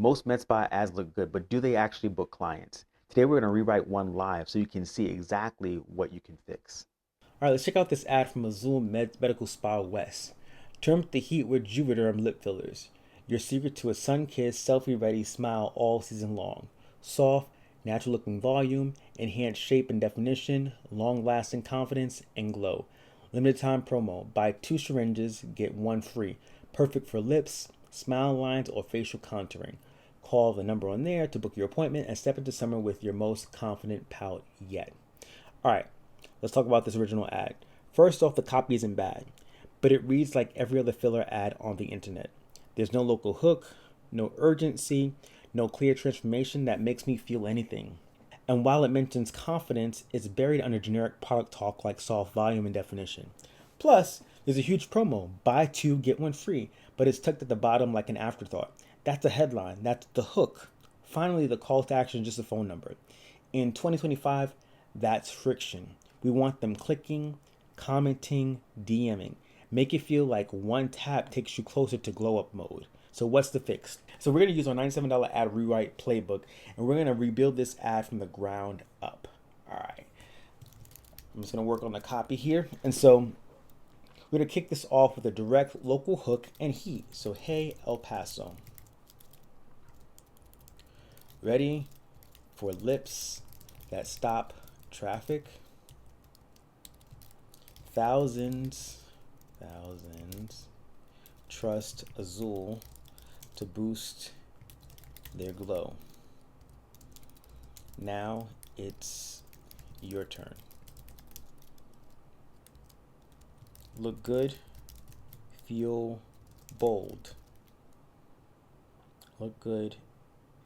Most med spa ads look good, but do they actually book clients? Today we're going to rewrite one live so you can see exactly what you can fix. All right, let's check out this ad from Azul Medical Spa West. Turn up the heat with Juvederm lip fillers. Your secret to a sun-kissed, selfie-ready smile all season long. Soft, natural-looking volume, enhanced shape and definition, long-lasting confidence, and glow. Limited time promo. Buy 2 syringes, get 1 free. Perfect for lips, smile lines, or facial contouring. Call the number on there to book your appointment and step into summer with your most confident pout yet. All right, let's talk about this original ad. First off, the copy isn't bad, but it reads like every other filler ad on the internet. There's no local hook, no urgency, no clear transformation that makes me feel anything. And while it mentions confidence, it's buried under generic product talk like soft volume and definition. Plus, there's a huge promo, buy 2, get 1 free, but it's tucked at the bottom like an afterthought. That's the headline, that's the hook. Finally, the call to action is just a phone number. In 2025, that's friction. We want them clicking, commenting, DMing. Make it feel like one tap takes you closer to glow up mode. So what's the fix? So we're going to use our $97 ad rewrite playbook, and we're going to rebuild this ad from the ground up. All right. I'm just going to work on the copy here. And so we're going to kick this off with a direct local hook and heat. So, hey, El Paso. Ready for lips that stop traffic? Thousands trust Azul to boost their glow. Now it's your turn. Look good, feel bold. Look good,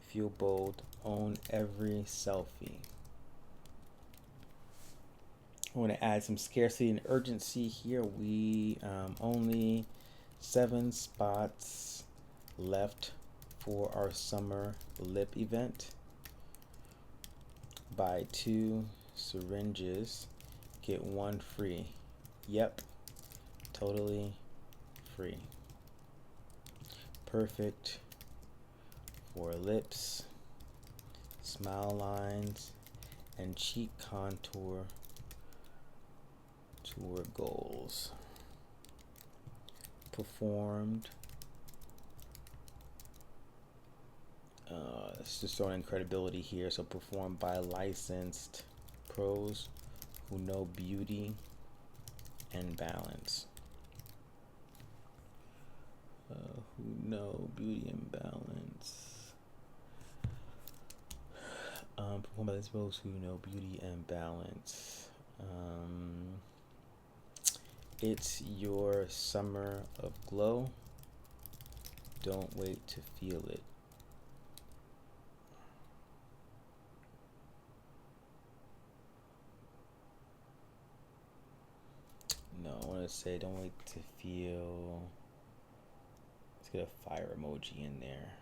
feel bold, own every selfie. I want to add some scarcity and urgency here. We only 7 spots left for our summer lip event. Buy 2 syringes, get 1 free. Yep, totally free. Perfect for lips, smile lines, and cheek contour toward goals. Performed. Let's just throw in credibility here. So performed by licensed pros who know beauty and balance. Who know beauty and balance. Performed by licensed pros who know beauty and balance. It's your summer of glow. Don't wait to feel it. No, I want to say don't wait to feel. Let's get a fire emoji in there.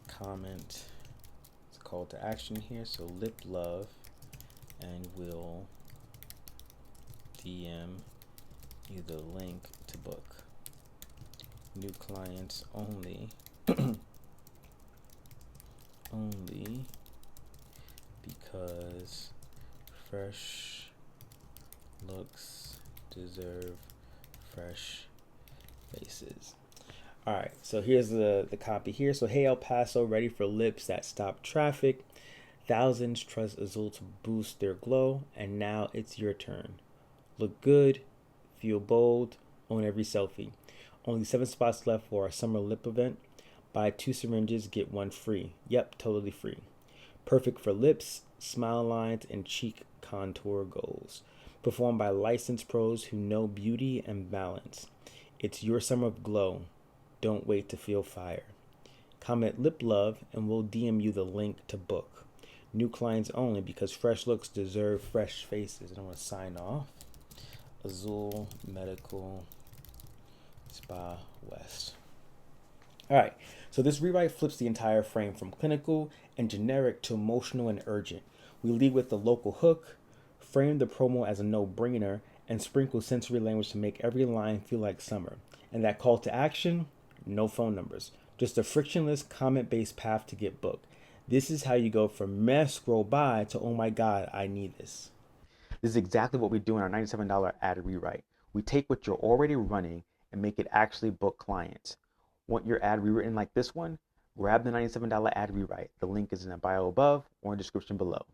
Comment. It's a call to action here. So lip love, and we'll DM you the link to book. New clients only. Only because fresh looks deserve fresh faces. All right, so here's the copy here. So, hey, El Paso, ready for lips that stop traffic. Thousands trust Azul to boost their glow, and now it's your turn. Look good, feel bold, own every selfie. Only 7 spots left for our summer lip event. Buy 2 syringes, get 1 free. Yep, totally free. Perfect for lips, smile lines, and cheek contour goals. Performed by licensed pros who know beauty and balance. It's your summer of glow. Don't wait to feel fire. Comment lip love and we'll DM you the link to book. New clients only because fresh looks deserve fresh faces. And I'm going to sign off. Azul Medical Spa West. All right, so this rewrite flips the entire frame from clinical and generic to emotional and urgent. We lead with the local hook, frame the promo as a no brainer, and sprinkle sensory language to make every line feel like summer. And that call to action, no phone numbers, just a frictionless comment based path to get booked. This is how you go from meh, scroll by to oh my god, I need this. This is exactly what we do in our $97 ad rewrite. We take what you're already running and make it actually book clients. Want your ad rewritten like this one? Grab the $97 ad rewrite. The link is in the bio above or in the description below.